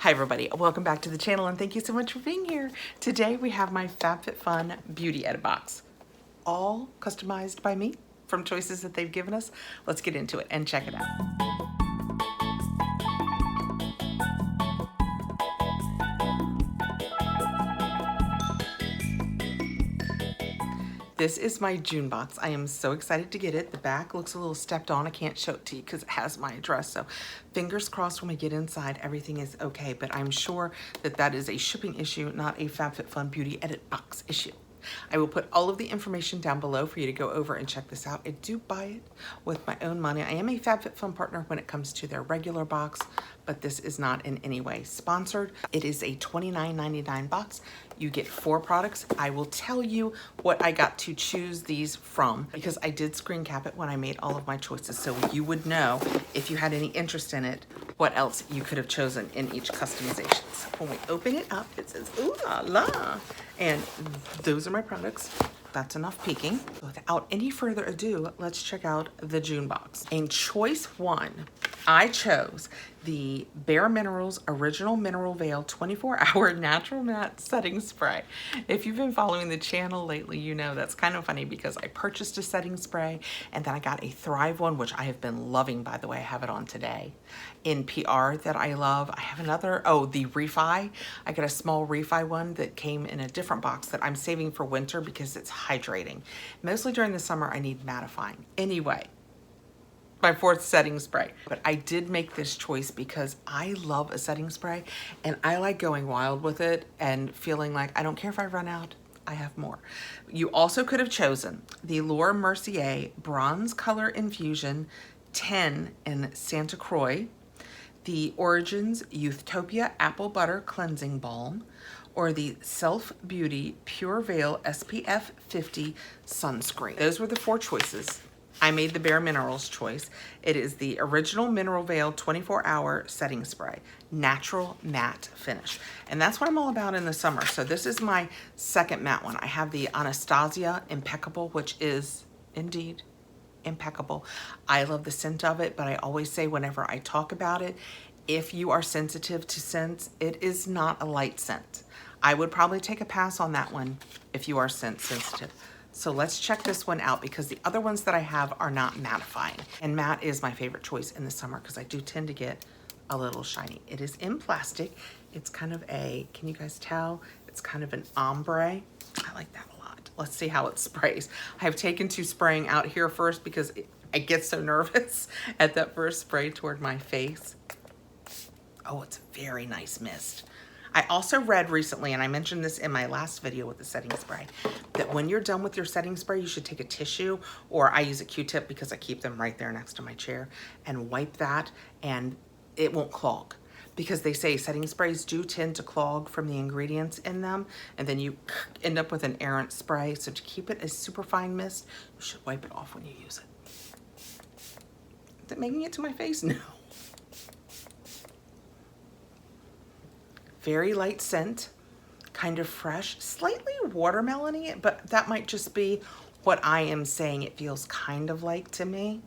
Hi everybody, welcome back to the channel and thank you so much for being here. Today we have my FabFitFun Beauty Edit Box, all customized by me from choices that they've given us. Let's get into it and check it out. This is my June box. I am so excited to get it. The back looks a little stepped on. I can't show it to you because it has my address. So fingers crossed when we get inside, everything is okay. But I'm sure that that is a shipping issue, not a FabFitFun Beauty Edit Box issue. I will put all of the information down below for you to go over and check this out. I do buy it with my own money. I am a FabFitFun partner when it comes to their regular box, but this is not in any way sponsored. It is a $29.99 box. You get 4 products. I will tell you what I got to choose these from because I did screen cap it when I made all of my choices, so you would know if you had any interest in it, what else you could have chosen in each customization. So when we open it up, it says, ooh la la. And those are my products. That's enough peeking. Without any further ado, let's check out the June box. In choice 1, I chose the Bare Minerals Original Mineral Veil 24-Hour Natural Matte Setting Spray. If you've been following the channel lately, you know that's kind of funny because I purchased a setting spray and then I got a Thrive one, which I have been loving, by the way. I have it on today. In PR that I love. I have another, oh, the Refi. I got a small Refi one that came in a different box that I'm saving for winter because it's hydrating. Mostly during the summer, I need mattifying. Anyway, my 4th setting spray. But I did make this choice because I love a setting spray and I like going wild with it and feeling like I don't care if I run out, I have more. You also could have chosen the Laura Mercier Bronze Color Infusion 10 in Santa Croix, the Origins Youthtopia Apple Butter Cleansing Balm, or the Self Beauty Pure Veil SPF 50 Sunscreen. Those were the 4 choices. I made the Bare Minerals choice. It is the Original Mineral Veil 24-Hour Setting Spray, Natural Matte Finish. And that's what I'm all about in the summer. So this is my second matte one. I have the Anastasia Impeccable, which is indeed impeccable. I love the scent of it, but I always say whenever I talk about it, if you are sensitive to scents, it is not a light scent. I would probably take a pass on that one if you are scent sensitive. So let's check this one out because the other ones that I have are not mattifying. And matte is my favorite choice in the summer because I do tend to get a little shiny. It is in plastic. It's kind of a, can you guys tell? It's kind of an ombre. I like that a lot. Let's see how it sprays. I have taken to spraying out here first because I get so nervous at that first spray toward my face. Oh, it's a very nice mist. I also read recently, and I mentioned this in my last video with the setting spray, that when you're done with your setting spray, you should take a tissue, or I use a Q-tip because I keep them right there next to my chair, and wipe that, and it won't clog. Because they say setting sprays do tend to clog from the ingredients in them, and then you end up with an errant spray. So to keep it a super fine mist, you should wipe it off when you use it. Is it making it to my face? No. Very light scent, kind of fresh, slightly watermelony, but that might just be what I am saying it feels kind of like to me.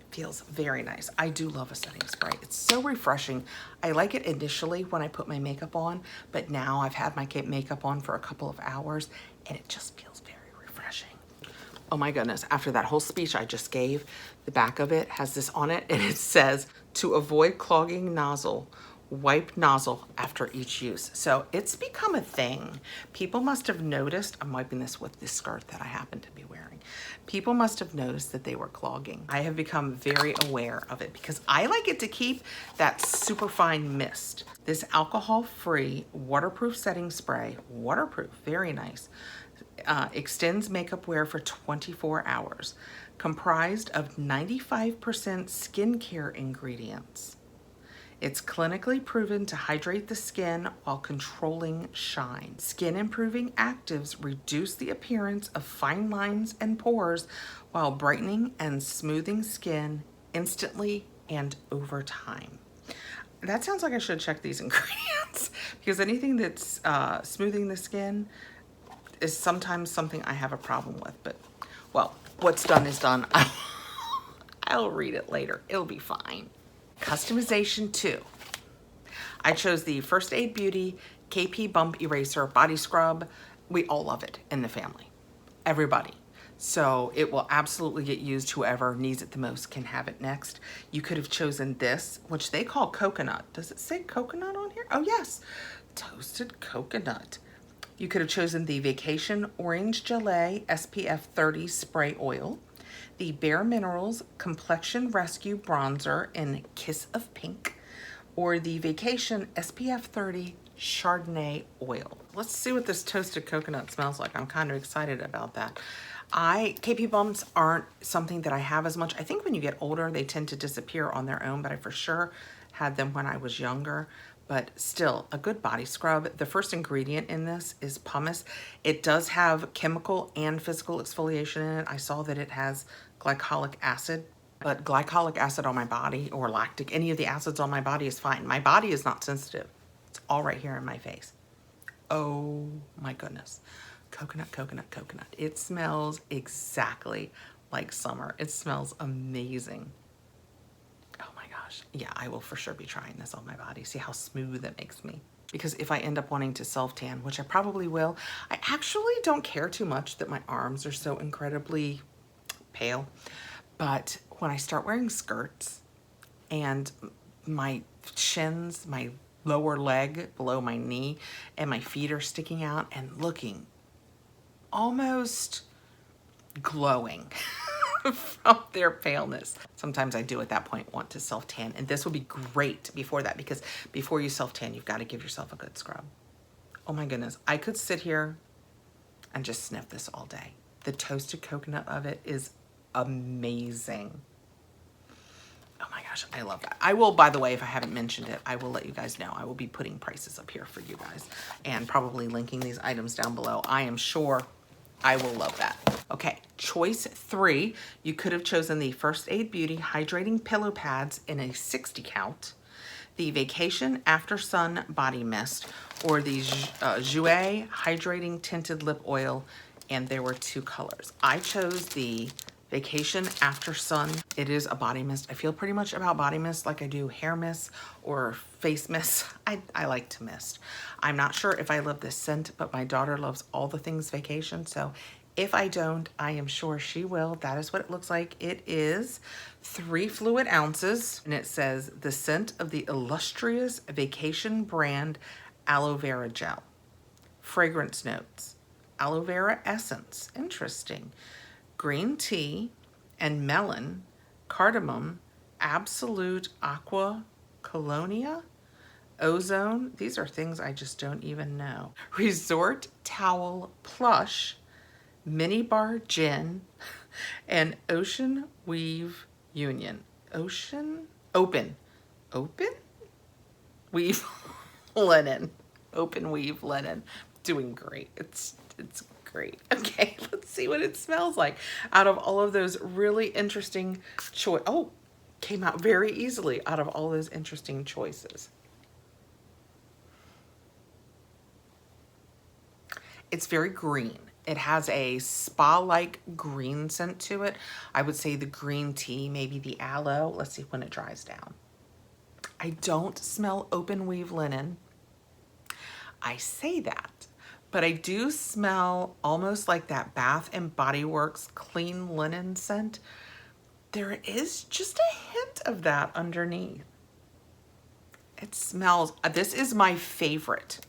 Feels very nice. I do love a setting spray. It's so refreshing. I like it initially when I put my makeup on, but now I've had my makeup on for a couple of hours and it just feels very refreshing. Oh my goodness, after that whole speech I just gave, the back of it has this on it and it says, to avoid clogging nozzle, wipe nozzle after each use. So it's become a thing. People must have noticed, I'm wiping this with this skirt that I happen to be wearing. People must have noticed that they were clogging. I have become very aware of it because I like it to keep that super fine mist. This alcohol-free waterproof setting spray, waterproof, very nice, extends makeup wear for 24 hours, comprised of 95% skincare ingredients. It's clinically proven to hydrate the skin while controlling shine. Skin improving actives reduce the appearance of fine lines and pores while brightening and smoothing skin instantly and over time. That sounds like I should check these ingredients because anything that's smoothing the skin is sometimes something I have a problem with, but well, what's done is done. I'll read it later. It'll be fine. Customization 2. I chose the First Aid Beauty KP Bump Eraser Body Scrub. We all love it in the family, everybody. So it will absolutely get used. Whoever needs it the most can have it next. You could have chosen this, which they call coconut. Does it say coconut on here? Oh yes, toasted coconut. You could have chosen the Vacation Orange Gelée SPF 30 Spray Oil, the Bare Minerals Complexion Rescue Bronzer in Kiss of Pink, or the Vacation SPF 30 Chardonnay Oil. Let's see what this toasted coconut smells like. I'm kind of excited about that. KP bumps aren't something that I have as much. I think when you get older, they tend to disappear on their own, but I for sure had them when I was younger. But still, a good body scrub. The first ingredient in this is pumice. It does have chemical and physical exfoliation in it. I saw that it has glycolic acid, but glycolic acid on my body, or lactic, any of the acids on my body is fine. My body is not sensitive. It's all right here in my face. Oh my goodness. Coconut, coconut, coconut. It smells exactly like summer. It smells amazing. Oh my gosh. Yeah, I will for sure be trying this on my body. See how smooth it makes me. Because if I end up wanting to self-tan, which I probably will, I actually don't care too much that my arms are so incredibly pale. But when I start wearing skirts and my shins, my lower leg below my knee, and my feet are sticking out and looking almost glowing from their paleness. Sometimes I do at that point want to self-tan, and this would be great before that, because before you self-tan, you've got to give yourself a good scrub. Oh my goodness, I could sit here and just sniff this all day. The toasted coconut of it is amazing. Oh my gosh, I love that. I will, by the way, if I haven't mentioned it, I will let you guys know. I will be putting prices up here for you guys and probably linking these items down below. I am sure I will love that. Okay, choice 3. You could have chosen the First Aid Beauty Hydrating Pillow Pads in a 60 count, the Vacation After Sun Body Mist, or the Jouer Hydrating Tinted Lip Oil, and there were 2 colors. I chose the Vacation After Sun. It is a body mist. I feel pretty much about body mist like I do hair mist or face mist. I like to mist. I'm not sure if I love this scent, but my daughter loves all the things vacation. So if I don't, I am sure she will. That is what it looks like. It is 3 fluid ounces, and it says the scent of the illustrious vacation brand aloe vera gel. Fragrance notes, aloe vera essence, interesting. Green tea and melon, cardamom, absolute aqua colonia, ozone. These are things I just don't even know. Resort towel plush, mini bar gin, and ocean weave union. Open weave linen. Open weave linen. Doing great. It's great. Okay, let's see what it smells like. Out of all of those really interesting came out very easily out of all those interesting choices. It's very green. It has a spa-like green scent to it. I would say the green tea, maybe the aloe. Let's see when it dries down. I don't smell open weave linen. I say that, but I do smell almost like that Bath and Body Works clean linen scent. There is just a hint of that underneath. It smells, this is my favorite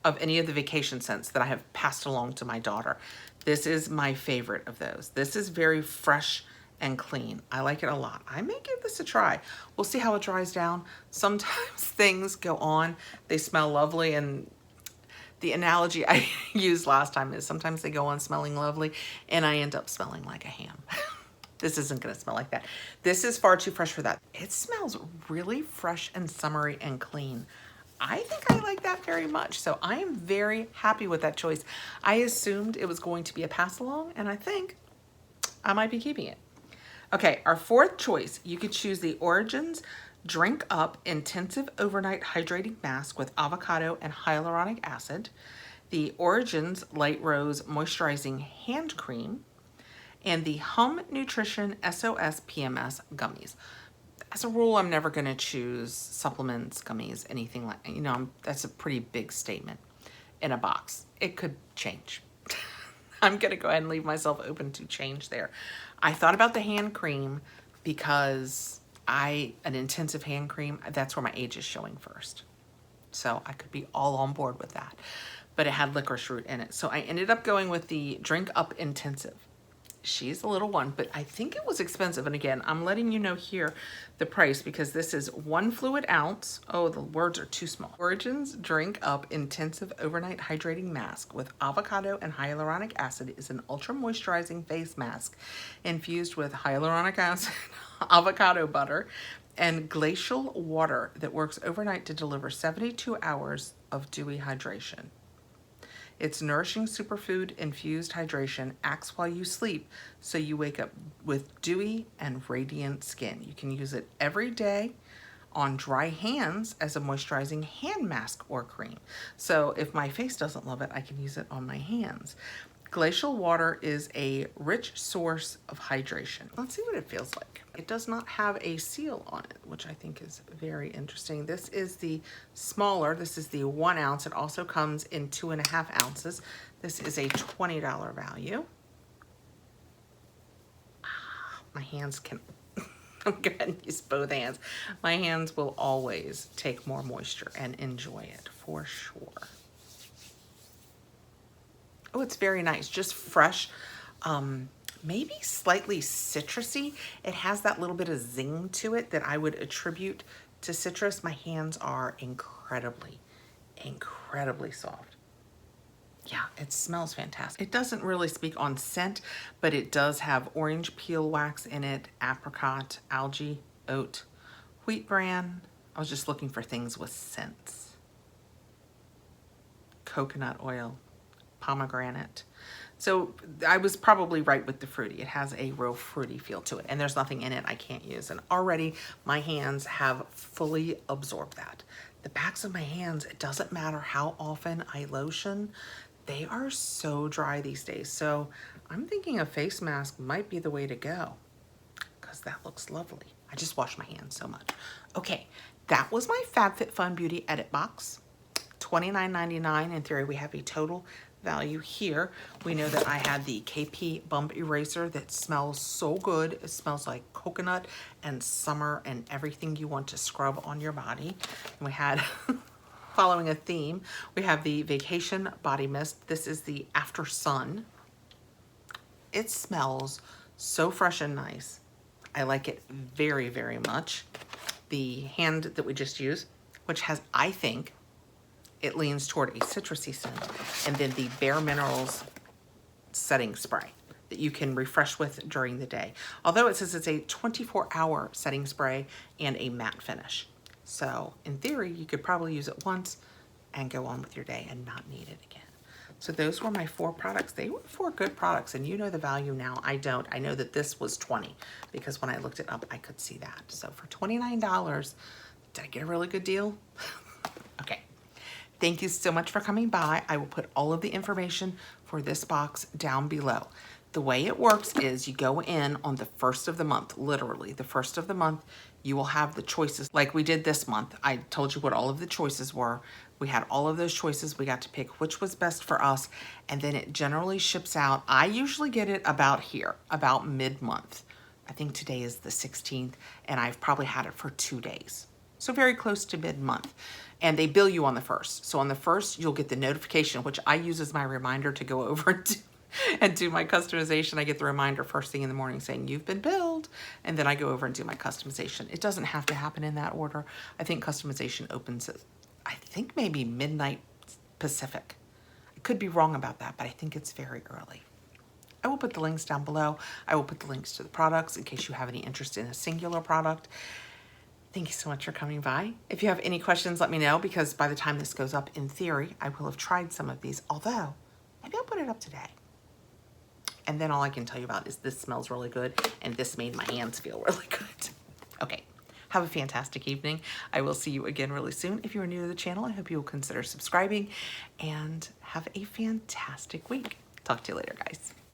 of any of the vacation scents that I have passed along to my daughter. This is my favorite of those. This is very fresh and clean. I like it a lot. I may give this a try. We'll see how it dries down. Sometimes things go on, they smell lovely, and the analogy I used last time is sometimes they go on smelling lovely and I end up smelling like a ham. This isn't gonna smell like that. This is far too fresh for that. It smells really fresh and summery and clean. I think I like that very much. So I am very happy with that choice. I assumed it was going to be a pass along, and I think I might be keeping it. Okay, our 4th choice, you could choose the Origins Drink Up Intensive Overnight Hydrating Mask with avocado and hyaluronic acid, the Origins Light Rose Moisturizing Hand Cream, and the Hum Nutrition SOS PMS Gummies. As a rule, I'm never going to choose supplements, gummies, anything like, that's a pretty big statement in a box. It could change. I'm going to go ahead and leave myself open to change there. I thought about the hand cream because an intensive hand cream, that's where my age is showing first. So I could be all on board with that. But it had licorice root in it. So I ended up going with the Drink Up Intensive. She's a little one, but I think it was expensive. And again, I'm letting you know here the price because this is 1 fluid ounce. Oh, the words are too small. Origins Drink Up Intensive Overnight Hydrating Mask with avocado and hyaluronic acid is an ultra moisturizing face mask infused with hyaluronic acid, avocado butter, and glacial water that works overnight to deliver 72 hours of dewy hydration. Its nourishing superfood infused hydration acts while you sleep, so you wake up with dewy and radiant skin. You can use it every day on dry hands as a moisturizing hand mask or cream. So if my face doesn't love it, I can use it on my hands. Glacial water is a rich source of hydration. Let's see what it feels like. It does not have a seal on it, which I think is very interesting. This is the smaller, this is the 1 ounce. It also comes in 2.5 ounces. This is a $20 value. My hands can, I'm going to use both hands. My hands will always take more moisture and enjoy it for sure. Oh, it's very nice, just fresh, maybe slightly citrusy. It has that little bit of zing to it that I would attribute to citrus. My hands are incredibly, incredibly soft. Yeah, it smells fantastic. It doesn't really speak on scent, but it does have orange peel wax in it, apricot, algae, oat, wheat bran. I was just looking for things with scents. Coconut oil, pomegranate. So I was probably right with the fruity. It has a real fruity feel to it, and there's nothing in it I can't use. And already my hands have fully absorbed that. The backs of my hands, it doesn't matter how often I lotion, they are so dry these days. So I'm thinking a face mask might be the way to go because that looks lovely. I just wash my hands so much. Okay, that was my FabFitFun Beauty Edit Box. $29.99. In theory, we have a total value here. We know that I had the KP Bump Eraser that smells so good. It smells like coconut and summer and everything you want to scrub on your body. And we had, following a theme, we have the Vacation Body Mist. This is the After Sun. It smells so fresh and nice. I like it very, very much. The hand that we just used, which has, I think, it leans toward a citrusy scent, and then the Bare Minerals setting spray that you can refresh with during the day. Although it says it's a 24-hour setting spray and a matte finish. So in theory, you could probably use it once and go on with your day and not need it again. So those were my 4 products. They were 4 good products, and you know the value now. I don't. I know that this was $20 because when I looked it up, I could see that. So for $29, did I get a really good deal? Okay. Thank you so much for coming by. I will put all of the information for this box down below. The way it works is you go in on the 1st of the month, literally the 1st of the month, you will have the choices like we did this month. I told you what all of the choices were. We had all of those choices. We got to pick which was best for us, and then it generally ships out. I usually get it about here, about mid-month. I think today is the 16th, and I've probably had it for 2 days. So very close to mid-month. And they bill you on the 1st. So on the 1st, you'll get the notification, which I use as my reminder to go over and do my customization. I get the reminder first thing in the morning saying, you've been billed. And then I go over and do my customization. It doesn't have to happen in that order. I think customization opens at, I think maybe midnight Pacific. I could be wrong about that, but I think it's very early. I will put the links down below. I will put the links to the products in case you have any interest in a singular product. Thank you so much for coming by. If you have any questions, let me know, because by the time this goes up, in theory, I will have tried some of these, although maybe I'll put it up today. And then all I can tell you about is this smells really good, and this made my hands feel really good. Okay, have a fantastic evening. I will see you again really soon. If you are new to the channel, I hope you will consider subscribing, and have a fantastic week. Talk to you later, guys.